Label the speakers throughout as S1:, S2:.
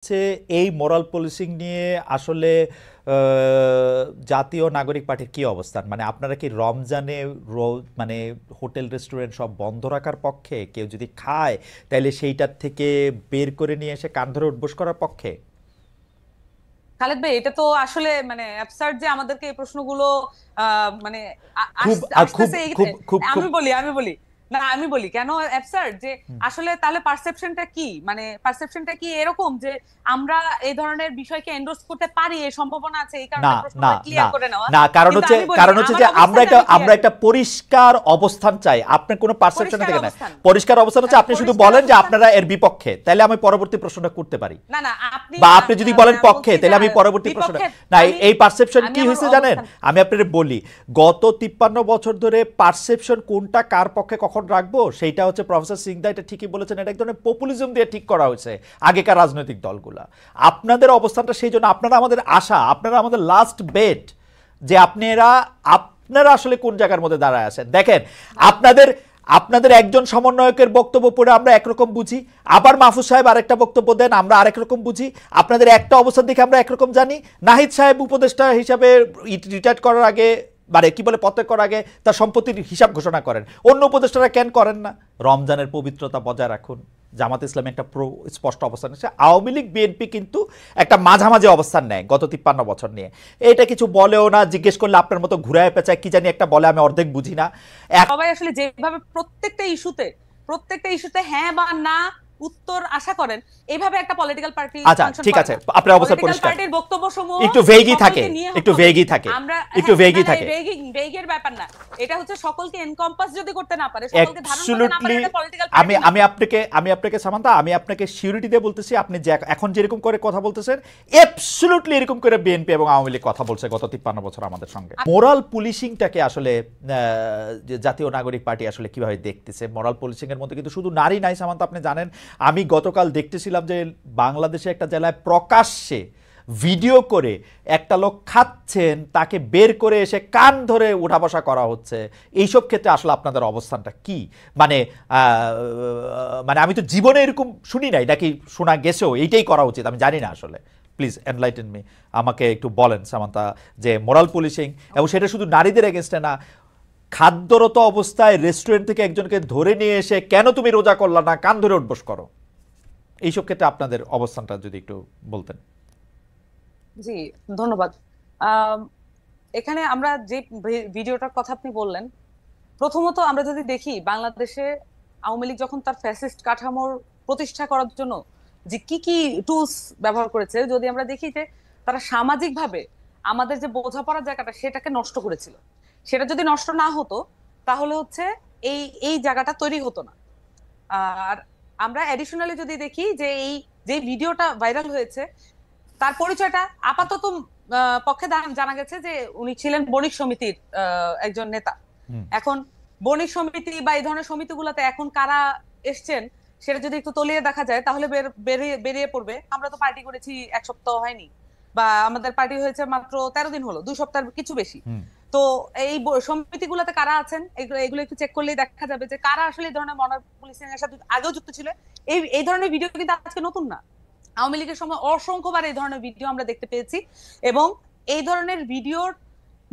S1: হচ্ছে এই moral policing নিয়ে আসলে জাতীয় নাগরিক পার্টির কি অবস্থান? মানে আপনারা কি রমজানে মানে হোটেল রেস্টুরেন্ট সব বন্ধ রাখার পক্ষে? কেউ যদি খায় তাহলে সেইটার থেকে বের করে নিয়ে এসে কান ধরে উঠবোস করার পক্ষে?
S2: খালেদ ভাই, এটা তো আসলে মানে অ্যাবসার্ড যে আমাদেরকে এই প্রশ্নগুলো মানে
S1: খুব খুব
S2: আসতেছে
S1: খুব খুব খুব
S2: আমি বলি না, আমি বলি কেন অ্যাবসার্ড যে
S1: হুম।
S2: আসলে তাহলে পারসেপশনটা কি, মানে পারসেপশনটা কি এরকম যে আমরা এই ধরনের বিষয়কে এন্ডোর্স করতে পারি, এই সম্ভাবনা আছে, এই
S1: না
S2: কারণে
S1: না
S2: প্রশ্নগুলো
S1: না
S2: ক্লিয়ার করে নেওয়া।
S1: না, কারণ
S2: কিন্তু
S1: হচ্ছে
S2: আমি বলি
S1: কারণ হচ্ছে
S2: আমার
S1: যে আমরা
S2: অবস্থানটা
S1: একটা
S2: আমি
S1: আমরা
S2: ক্লিয়ার
S1: একটা পরিষ্কার অবস্থান চাই। আপনার কোনো পারসেপশন
S2: পরিষ্কার
S1: থেকে না,
S2: অবস্থান।
S1: পরিষ্কার অবস্থান হচ্ছে
S2: আচ্ছা,
S1: আপনি শুধু
S2: পরিষ্কার
S1: বলেন যে
S2: অবস্থান।
S1: আপনারা এর বিপক্ষে, তাহলে আমি পরবর্তী প্রশ্নটা করতে পারি।
S2: না না, আপনি
S1: বা আপনি যদি বলেন পক্ষে,
S2: বলছি যে
S1: তাহলে আমি পরবর্তী প্রশ্নটা
S2: বিপক্ষে।
S1: না।
S2: আমি
S1: এই পারসেপশন
S2: আমি
S1: কি
S2: আমার
S1: হয়েছে জানেন?
S2: অবস্থান।
S1: আমি আপনাদের বলি, গত 53 বছর ধরে পারসেপশন কোনটা কার পক্ষে কখন রাখবো সেইটা হচ্ছে প্রফেসর সিংদা এটা ঠিকই বলেছেন, এটা এক ধরনের পপুলিজম দিয়ে ঠিক করা হয়েছে আগেকার রাজনৈতিক দলগুলা। আপনাদের অবস্থানটা সেই জন্য, আপনারা আমাদের আশা, আপনারা আমাদের লাস্ট বেট যে আপনারা আপনারা আসলে কোন জায়গার মধ্যে দাঁড়ায় আছেন। দেখেন, আপনাদের আপনাদের একজন সমন্বয়কের বক্তব্য পড়ে আমরা একরকম বুঝি, আবার মাহফুজ সাহেব আরেকটা বক্তব্য দেন, আমরা আরেক রকম বুঝি। আপনাদের একটা অবস্থান দেখে আমরা একরকম জানি। নাহিদ সাহেব উপদেষ্টা হিসাবে রিটায়ার করার আগে, মানে কি বলে, পদত্যাগ করার আগে তার সম্পত্তির হিসাব ঘোষণা করেন, অন্য উপদেষ্টারা কেন করেন না? রমজানের পবিত্রতা বজায় রাখুন। জামাত ইসলামী একটা স্পষ্ট অবস্থান নিচ্ছে, আওয়ামী লীগ বিএনপি কিন্তু একটা মাঝামাঝি অবস্থান নেয় গত 53 বছর নিয়ে। এটা কিছু বলেও না, জিজ্ঞেস করলে আপনার মতো ঘুরায় পেঁচায় কি জানি একটা বলে, আমি অর্ধেক বুঝি না।
S2: সবাই আসলে যেভাবে প্রত্যেকটা ইস্যুতে হ্যাঁ বা না উত্তর আশা করেন, এইভাবে একটা পলিটিক্যাল পার্টি
S1: আচ্ছা
S2: ফাংশন
S1: ঠিক
S2: করে
S1: আছে,
S2: না।
S1: আপনার অবস্থান
S2: পলিটিক্যাল
S1: পরিষ্কার।
S2: পার্টির বক্তব্য সমূহ
S1: একটু ভেগই থাকে,
S2: সকলকে নিয়ে
S1: একটু
S2: হবে।
S1: ভেগই থাকে,
S2: আমরা
S1: একটু
S2: না
S1: ভেগই
S2: না,
S1: থাকে।
S2: বেগের ব্যাপার না। এটা হচ্ছে সকলকে এনকম্পাস যদি করতে না পারে, সকলকে ধারণ করতে না পারে,
S1: অ্যাবসলিউটলি।
S2: এটা পলিটিক্যাল
S1: আমি
S2: পার্টি না।
S1: আমি আপনাকে সামান্তা, আমি আপনাকে সিউরিটি দিয়ে বলতেছি, আপনি যে এখন যেরকম করে কথা বলতেছেন, অ্যাবসলিউটলি এরকম করে বিএনপি এবং আওয়ামী লীগ কথা বলছে গত 53 বছর আমাদের সঙ্গে। মোরাল পুলিশিংটাকে আসলে যে জাতীয় নাগরিক পার্টি আসলে কিভাবে দেখতেছে? মোরাল পুলিশিং এর মধ্যে কিন্তু শুধু নারী নাই সামান্তা, আপনি জানেন। আমি গতকাল দেখতেছিলাম যে বাংলাদেশে একটা জেলায় প্রকাশ্যে ভিডিও করে একটা লোক খাচ্ছেন, তাকে বের করে এসে কান ধরে উঠা বসা করা হচ্ছে। এইসব ক্ষেত্রে আসলে আপনাদের অবস্থানটা কি? মানে মানে আমি তো জীবনে এরকম শুনি নাই, নাকি শোনা গেছেও এইটাই করা উচিত, আমি জানি না আসলে। প্লিজ এনলাইটেন মি, আমাকে একটু বলেন সামান্তা, যে মোরাল পুলিশিং, এবং সেটা শুধু নারীদের এগেনস্টে না, খাদ্যরত অবস্থায় রেস্টুরেন্ট থেকে একজনকে ধরে নিয়ে এসে কেন তুমি রোজা করলা না, কান ধরে উঠবস করো, এইসব ক্ষেত্রে আপনাদের অবস্থানটা যদি একটু বলতেন।
S2: জি, ধন্যবাদ। আম, এখানে আমরা যে ভিডিওটার কথা আপনি বললেন, প্রথমত আমরা যদি দেখি বাংলাদেশে আওয়ামী লীগ যখন তার ফ্যাসিস্ট কাঠামোর প্রতিষ্ঠা করার জন্য যে কি কি টুলস ব্যবহার করেছে, যদি আমরা দেখি যে তারা সামাজিক ভাবে আমাদের যে বোঝাপড়ার জায়গাটা সেটাকে নষ্ট করেছিল। সেটা যদি নষ্ট না হতো তাহলে হচ্ছে এই এই জায়গাটা তৈরি হতো না। আর আমরা এডিশনালি যদি দেখি যে এই যে ভিডিওটা ভাইরাল হয়েছে, তার পরিচয়টা আপাতত পক্ষে জানা গেছে যে উনি ছিলেন বণিক সমিতির একজন নেতা।
S1: হুম।
S2: এখন বণিক সমিতি বা এই ধরনের সমিতিগুলোতে এখন কারা এসছেন সেটা যদি একটু তলিয়ে দেখা যায় তাহলে বেরিয়ে বেরিয়ে পড়বে আমরা তো পার্টি করেছি 1 সপ্তাহ হয়নি, বা আমাদের পার্টি হয়েছে মাত্র 13 দিন হলো, 2 সপ্তাহের কিছু বেশি।
S1: হুম।
S2: তো এই সমিতিগুলোতে কারা আছেন এগুলো এগুলো একটু চেক করলেই দেখা যাবে যে কারা আসলে এই ধরনের মনার পুলিশিং এর সাথে আগেও যুক্ত ছিল। এই এই ধরনের ভিডিও কিন্তু আজকে নতুন না। আওয়ামী লীগের সময় অসংখ্যবার এই ধরনের ভিডিও আমরা দেখতে পেয়েছি, এবং এই ধরনের ভিডিওর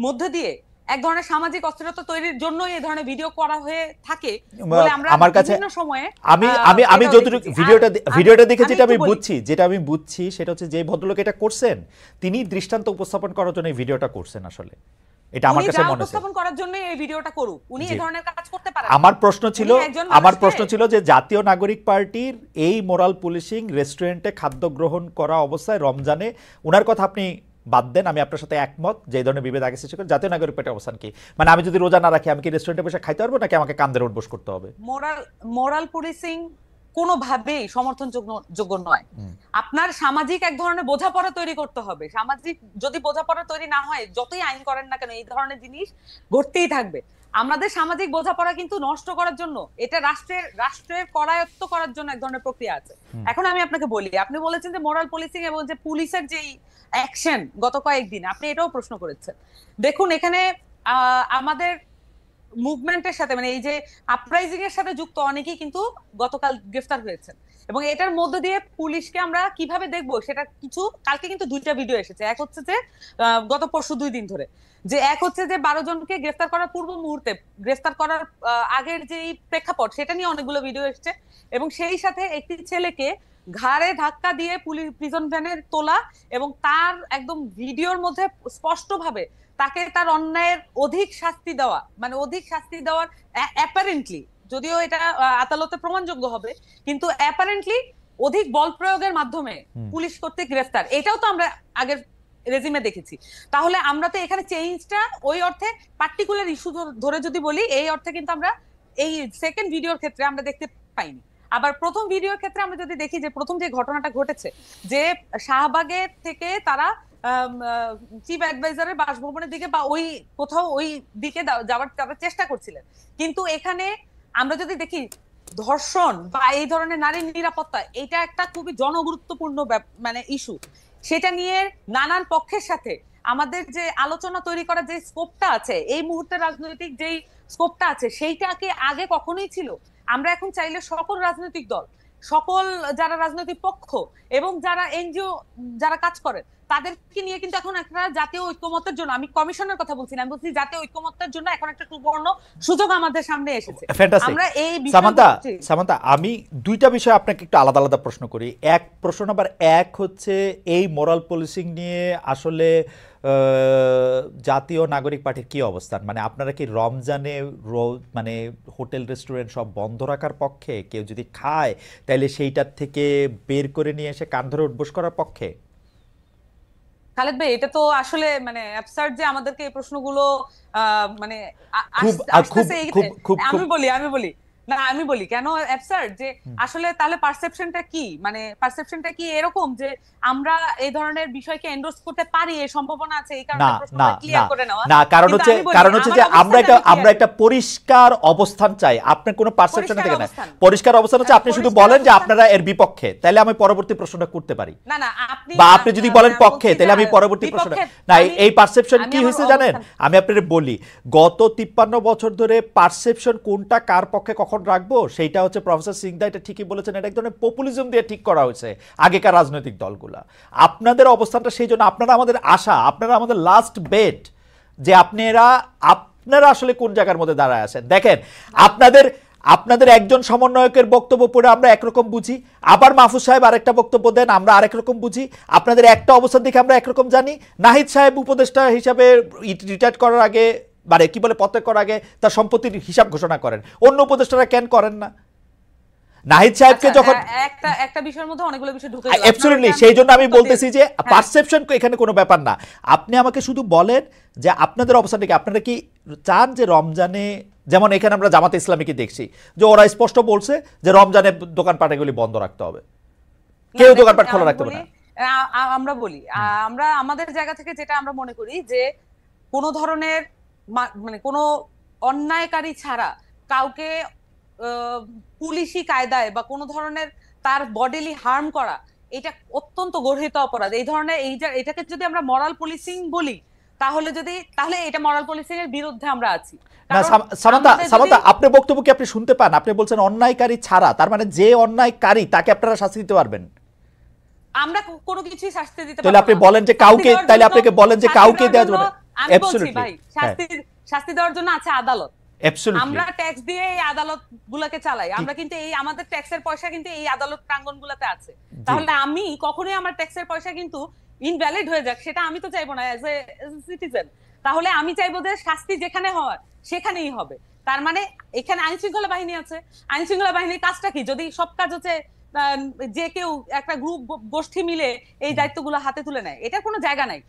S2: মধ্যে দিয়ে এক ধরনের সামাজিক অস্থিরতা তৈরির জন্য এই ধরনের ভিডিও করা হয়ে থাকে বলে আমরা
S1: আমার কাছে,
S2: বিভিন্ন সময়ে
S1: আমি আমি আমি
S2: এটাও
S1: যতটুকু
S2: দেখেছি। আর
S1: ভিডিওটা দেখে
S2: আমি
S1: যেটা
S2: একটু
S1: আমি
S2: বলি,
S1: বুঝছি, সেটা হচ্ছে যে ভদ্রলোক এটা করছেন, তিনি দৃষ্টান্ত উপস্থাপন করার জন্য এই ভিডিওটা করছেন আসলে। এটা আমার
S2: উনি
S1: কাছে
S2: যা
S1: মনে হচ্ছে।
S2: উপস্থাপন করার জন্য এই ভিডিওটা করুক, উনি
S1: জি।
S2: এই ধরনের কাজ করতে পারেন না।
S1: আমার প্রশ্ন ছিল,
S2: উনি একজন মানুষকে
S1: যে জাতীয় নাগরিক পার্টির এই মোরাল পুলিশিং, রেস্টুরেন্টে খাদ্য গ্রহণ করা অবস্থায় রমজানে, ওনার কথা আপনি বাদ দেন, আমি আপনার সাথে একমত যে এই ধরনের বিভেদ আগে সৃষ্টি করে। জাতীয় নাগরিক পার্টির অবস্থান কি? মানে আমি যদি রোজা না রাখি, আমি কি রেস্টুরেন্টে বসে খাইতে পারবো, নাকি আমাকে কান ধরে উঠবোস করতে হবে?
S2: মোরাল মোরাল পুলিশিং কোনোভাবেই সমর্থনযোগ্য যোগ্য নয়।
S1: হুম।
S2: আপনার সামাজিক এক ধরনের বোঝাপড়া তৈরি করতে হবে। সামাজিক যদি বোঝাপড়া তৈরি না হয়, যতই আইন করেন না কেন এই ধরনের জিনিস ঘটতেই থাকবে। আমাদের সামাজিক বোঝাপড়া কিন্তু নষ্ট করার জন্য, এটা রাষ্ট্রের করায়ত্ত করার জন্য এক ধরনের প্রক্রিয়া আছে।
S1: হুম।
S2: এখন আমি আপনাকে বলি, আপনি বলেছেন যে মোরাল পুলিশিং এবং যে পুলিশের যেই অ্যাকশন গত কয়েকদিন, আপনি এটাও প্রশ্ন করেছেন। দেখুন এখানে আমাদের মুভমেন্টের সাথে, মানে এই যে আপরাইজিং এর সাথে যুক্ত অনেকেই কিন্তু গতকাল গ্রেফতার হয়েছেন। এবং এটার মধ্য দিয়ে পুলিশকে আমরা কিভাবে দেখবো সেটা কিছু, কালকে কিন্তু 2টা ভিডিও এসেছে। এক হচ্ছে যে গত পরশু 2 দিন ধরে, যে এক হচ্ছে যে 12 জনকে গ্রেফতার করার পূর্ব মুহূর্তে, গ্রেফতার করার আগের যে প্রেক্ষাপট সেটা নিয়ে অনেকগুলো ভিডিও এসেছে, এবং সেই সাথে একটি ছেলেকে ঘাড়ে ধাক্কা দিয়ে পুলিশ প্রিজন ভ্যানে তোলা, এবং তার একদম ভিডিওর মধ্যে স্পষ্টভাবে তাকে তার অন্যায়ের অধিক শাস্তি দেওয়া, মানে অধিক শাস্তি দেওয়ার অ্যাপারেন্টলি, যদিও এটা আদালতে প্রমাণযোগ্য হবে, কিন্তু অ্যাপারেন্টলি অধিক বল প্রয়োগের মাধ্যমে পুলিশ কর্তৃক গ্রেফতার, এটাও তো আমরা আগের রেজিমে দেখেছি। তাহলে আমরা তো এখানে চেঞ্জটা ওই অর্থে পার্টিকুলার ইস্যু ধরে যদি বলি, এই অর্থে কিন্তু আমরা এই সেকেন্ড ভিডিওর ক্ষেত্রে আমরা দেখতে পাইনি। আবার প্রথম ভিডিওর ক্ষেত্রে আমরা যদি দেখি যে প্রথম যে ঘটনাটা ঘটেছে, যে শাহবাগের থেকে তারা চিফ অ্যাডভাইজারের বাসভবনের দিকে বা ওই কোথাও ওই দিকে যাওয়ার তারা চেষ্টা করছিলেন, কিন্তু এখানে আমরা যদি দেখি ধর্ষণ বা এই ধরনের নারী নিরাপত্তা, এটা একটা খুবই জনগুরুত্বপূর্ণ মানে ইস্যু। সেটা নিয়ে নানান পক্ষের সাথে আমাদের যে আলোচনা তৈরি করার যে স্কোপটা আছে, এই মুহূর্তে রাজনৈতিক যেই স্কোপটা আছে, সেইটাকে আগে কখনোই ছিল। আমরা এখন চাইলে সকল রাজনৈতিক দল, সকল যারা রাজনৈতিক পক্ষ এবং যারা এনজিও যারা কাজ করে, তাদেরকে নিয়ে কিন্তু এখন একটা জাতীয় ঐক্যমত্যের জন্য, আমি কমিশনের কথা বলছি না, আমি বলছি জাতীয় ঐক্যমত্যের জন্য এখন একটা সুবর্ণ সুযোগ আমাদের সামনে এসেছে। আমরা এই
S1: সামান্তা, আমি 2টা বিষয় আপনাকে একটু আলাদা আলাদা প্রশ্ন করি। এক, প্রশ্ন নাম্বার 1 হচ্ছে এই মোরাল পুলিশিং নিয়ে আসলে জাতীয় নাগরিক পার্টির কি অবস্থান? মানে আপনারা কি রমজানে মানে হোটেল রেস্টুরেন্ট সব বন্ধ রাখার পক্ষে? কেউ যদি খায় তাহলে সেইটার থেকে বের করে নিয়ে এসে কান ধরে উঠবোস করার পক্ষে?
S2: খালেদ ভাই, এটা তো আসলে মানে অ্যাবসার্ড যে আমাদেরকে এই প্রশ্নগুলো মানে আমি বলি না, আমি বলি কেন অ্যাবসার্ড, যে আসলে তাহলে পারসেপশনটা কি, মানে পারসেপশনটা কি এরকম যে আমরা এই ধরনের বিষয়কে এন্ডোর্স করতে পারি, এই সম্ভাবনা আছে, এই কারণে প্রশ্নটা ক্লিয়ার করে নেওয়া
S1: না। কারণ হচ্ছে যে আমরা একটা পরিষ্কার অবস্থান চাই। আপনার কোনো পারসেপশন থেকে না, পরিষ্কার অবস্থান হচ্ছে আপনি শুধু বলেন যে আপনারা এর বিপক্ষে, তাহলে আমি পরবর্তী প্রশ্নটা করতে পারি।
S2: না,
S1: বা আপনি যদি বলেন পক্ষে, তাহলে আমি পরবর্তী প্রশ্নটা না। এই পারসেপশন কি হয়েছে জানেন? আমি আপনাদের বলি, গত 53 বছর ধরে পারসেপশন কোনটা কার পক্ষে কখন রাখবো সেইটা হচ্ছে, প্রফেসর সিংদা এটা ঠিকই বলেছেন, এটা এক ধরনের পপুলিজম দিয়ে ঠিক করা হয়েছে আগেকার রাজনৈতিক দলগুলা। আপনাদের অবস্থানটা সেই জন্য, আপনারা আমাদের আশা, আপনারা আমাদের লাস্ট বেট, যে আপনারা আসলে কোন জায়গার মধ্যে দাঁড়ায় আছেন। দেখেন, আপনাদের একজন সমন্বয়কের বক্তব্য পড়ে আমরা একরকম বুঝি, আবার মাহফুজ সাহেব আরেকটা বক্তব্য দেন, আমরা আরেক রকম বুঝি। আপনাদের একটা অবস্থান দেখে আমরা একরকম জানি। নাহিদ সাহেব উপদেষ্টা হিসাবে রিটায়ার করার আগে, মানে কি বলে, পদত্যাগ করার আগে তার সম্পত্তির হিসাব ঘোষণা করেন, অন্য উপদেষ্টারা কেন করেন না? নাহিদ সাহেবকে যখন
S2: একটা বিষয়ের মধ্যে অনেকগুলো বিষয় ঢুকে
S1: গেল, অ্যাবসলিউটলি, সেই জন্য আমি বলতেছি যে পারসেপশন এখানে কোনো ব্যাপার না। আপনি আমাকে শুধু বলেন যে আপনাদের অবস্থাটা কি। আপনারা কি চান যে রমজানে, যেমন এখানে আমরা জামাতে ইসলামীকে দেখছি যে ওরা স্পষ্ট বলছে যে রমজানে দোকানপাটগুলি বন্ধ রাখতে হবে, কেউ দোকানপাট খোলা রাখতে হবে না।
S2: আমরা বলি, আমরা আমাদের জায়গা থেকে যেটা আমরা মনে করি যে কোনো ধরনের মানে কোনো অন্যায়কারী ছাড়া কাউকে পুলিশি কায়দায় বা কোনো ধরনের তার বডিলি হার্ম করা, এটা অত্যন্ত গর্হিত অপরাধ। এই ধরনের এটাকে যদি আমরা মরাল পুলিশিং বলি, তাহলে এটা মরাল পুলিশিং এর বিরুদ্ধে আমরা আছি।
S1: না সামান্তা, আপনার বক্তব্য কি আপনি শুনতে পান? আপনি বলছেন অন্যায়কারী ছাড়া, তার মানে যে অন্যায়কারী তাকে আপনারা শাস্তি দিতে পারবেন?
S2: আমরা কোনো কিছুই শাস্তি দিতে পারবো না।
S1: তাহলে আপনি বলেন যে কাউকে, তাহলে আপনাকে বলেন যে কাউকে দেওয়া যাবে না।
S2: আমি বলছি ভাই, শাস্তি দেওয়ার জন্য আছে আদালত। আমরা ট্যাক্স দিয়ে এই আদালত গুলাকে চালাই, আমরা কিন্তু এই আমাদের ট্যাক্সের পয়সা কিন্তু এই আদালত প্রাঙ্গণ গুলাতে আছে। তাহলে আমি কখনোই আমার ট্যাক্সের পয়সা কিন্তু ইনভ্যালিড হয়ে যাক, সেটা আমি তো চাইবো না অ্যাজ এ সিটিজেন। তাহলে আমি চাইবো যে শাস্তি যেখানে হয় সেখানেই হবে। তার মানে এখানে আইন শৃঙ্খলা বাহিনী আছে, আইন শৃঙ্খলা বাহিনীর কাজটা কি? যদি সব কাজ হচ্ছে যে কেউ একটা গ্রুপ গোষ্ঠী মিলে এই দায়িত্বগুলো হাতে তুলে নেয়, এটার কোনো জায়গা নাই।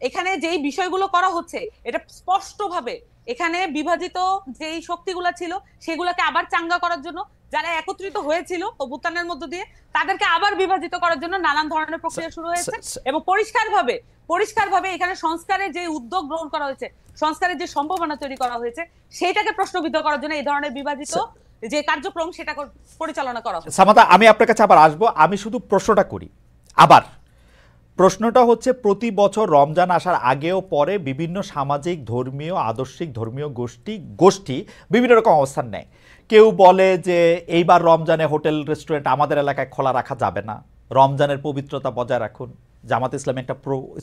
S2: এখানে যেই বিষয়গুলো করা হচ্ছে, এটা স্পষ্টভাবে এখানে বিভাজিত যেই শক্তিগুলো ছিল সেগুলোকে আবার চাঙ্গা করার জন্য, যারা একত্রিত হয়েছিল অভ্যুত্থানের মধ্য দিয়ে, তাদেরকে আবার বিভাজিত করার জন্য নানান ধরনের প্রক্রিয়া শুরু হয়েছে। এবং পরিষ্কারভাবে এখানে সংস্কারের যে উদ্যোগ গ্রহণ করা হয়েছে, সংস্কারের যে সম্ভাবনা তৈরি করা হয়েছে, সেইটাকে প্রশ্নবিদ্ধ করার জন্য এই ধরনের বিভাজিত যে কার্যক্রম সেটা পরিচালনা করা হচ্ছে।
S1: সামান্তা, আমি আপনার কাছে আবার আসবো। আমি শুধু প্রশ্নটা করি আবার, প্রশ্নটা হচ্ছে প্রতি বছর রমজান আসার আগেও পরে বিভিন্ন সামাজিক ধর্মীয় আদর্শিক ধর্মীয় গোষ্ঠী বিভিন্ন রকম অবস্থান নেয়। কেউ বলে যে এইবার রমজানে হোটেল রেস্টুরেন্ট আমাদের এলাকায় খোলা রাখা যাবে না, রমজানের পবিত্রতা বজায় রাখুন। জামাত ইসলাম একটা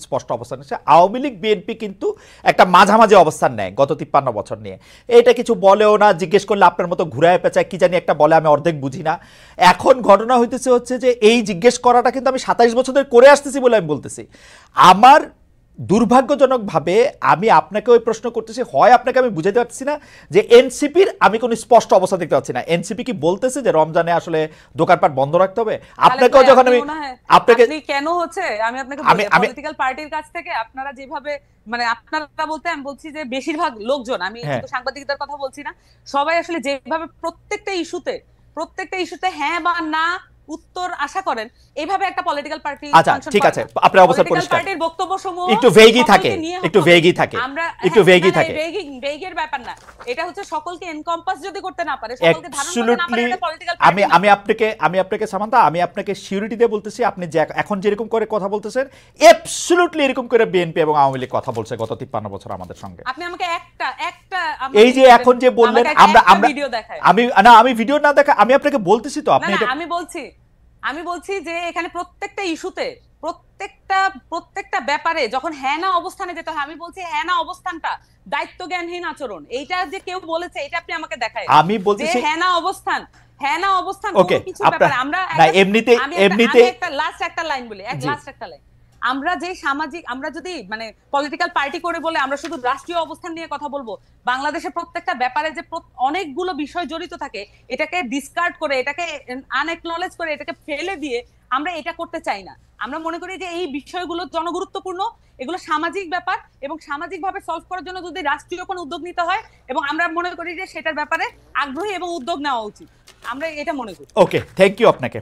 S1: স্পষ্ট অবস্থান নিচ্ছে। আওয়ামী লীগ বিএনপি কিন্তু একটা মাঝামাঝি অবস্থান নেয় গত 53 বছর নিয়ে। এটা কিছু বলেও না, জিজ্ঞেস করলে আপনার মতো ঘুরায় পেঁচায় কি জানি একটা বলে, আমি অর্ধেক বুঝি না। এখন ঘটনা হইতেছে হচ্ছে যে এই জিজ্ঞেস করাটা কিন্তু আমি 27 বছর ধরে করে আসতেছি বলে আমি বলতেছি। আমার দুর্ভাগ্যজনকভাবে আমি আপনাকে ওই প্রশ্ন করতেছি, হয় আপনাকে আমি বুঝাতে পারছি না যে এনসিপির আমি কোনো স্পষ্ট অবস্থা দেখতে পাচ্ছি না। এনসিপি কি বলতেছে যে রমজানে আসলে দোকানপাট বন্ধ রাখতে হবে? আপনাকেও যখন আমি আপনাকে
S2: কেন হচ্ছে আমি আপনাকে পলিটিক্যাল পার্টির কাছ থেকে আপনারা যেভাবে মানে আপনারা বলতে আমি বলছি যে বেশিরভাগ লোকজন, আমি কিন্তু সাংবাদিকদের কথা বলছি না, সবাই আসলে যেভাবে প্রত্যেকটা ইস্যুতে হ্যাঁ বা না উত্তর আশা করেন, এইভাবে একটা পলিটিক্যাল পার্টি
S1: আচ্ছা ঠিক আছে, আপনার অবস্থা পরিষ্কার।
S2: পার্টির বক্তব্যসমূহ
S1: একটু ভেগই থাকে,
S2: আমরা
S1: একটু ভেগই থাকে।
S2: ভেগের ব্যাপার না, এটা হচ্ছে সকলকে এনকম্পাস যদি করতে না পারে, সকলকে ধারণ করতে না পারে, এটা পলিটিক্যাল পার্টি।
S1: আমি আপনাকে সামান্তা, আমি আপনাকে সিউরিটি দিয়ে বলতেছি, আপনি যে এখন যেরকম করে কথা বলতেছেন অ্যাবসলিউটলি এরকম করে বিএনপি এবং আওয়ামী লীগ কথা বলছে গত 53 বছর আমাদের সঙ্গে।
S2: আপনি আমাকে একটা
S1: এই যে এখন যে বললেন আমরা ভিডিও দেখাই, আমি ভিডিও না দেখা, আমি আপনাকে বলতেছি তো, আপনি
S2: আমি বলছি যে এখানে প্রত্যেকটা ইস্যুতে প্রত্যেকটা ব্যাপারে যখন হ্যাঁ না অবস্থানে যেতে হয়, আমি বলছি হ্যাঁ না অবস্থানটা দায়িত্ব জ্ঞানহীন আচরণ। এইটা যে কেউ বলেছে, এটা আপনি আমাকে দেখায়।
S1: আমি বলতেছি
S2: হ্যাঁ না অবস্থান
S1: কিছু ব্যাপারে আমরা এমনিতে
S2: একটা লাস্ট একটা লাইন বলি, লাস্ট একটা লাইন। আমরা যে সামাজিক, আমরা যদি মানে পলিটিক্যাল পার্টি করে বলে আমরা শুধু রাষ্ট্রীয় অবস্থান নিয়ে কথা বলবো, বাংলাদেশের প্রত্যেকটা ব্যাপারে যে অনেকগুলো বিষয় জড়িত থাকে, এটাকে ডিসকার্ড করে, এটাকে আনএকনলেজ করে, এটাকে ফেলে দিয়ে আমরা এটা করতে চাই না। আমরা মনে করি যে এই বিষয়গুলো জনগুরুত্বপূর্ণ, এগুলো সামাজিক ব্যাপার, এবং সামাজিকভাবে সলভ করার জন্য যদি রাষ্ট্রীয় কোনো উদ্যোগ নিতে হয়, এবং আমরা মনে করি যে সেটার ব্যাপারে আগ্রহী এবং উদ্যোগ নেওয়া উচিত, আমরা এটা মনে করি।
S1: ওকে, থ্যাংক ইউ আপনাকে।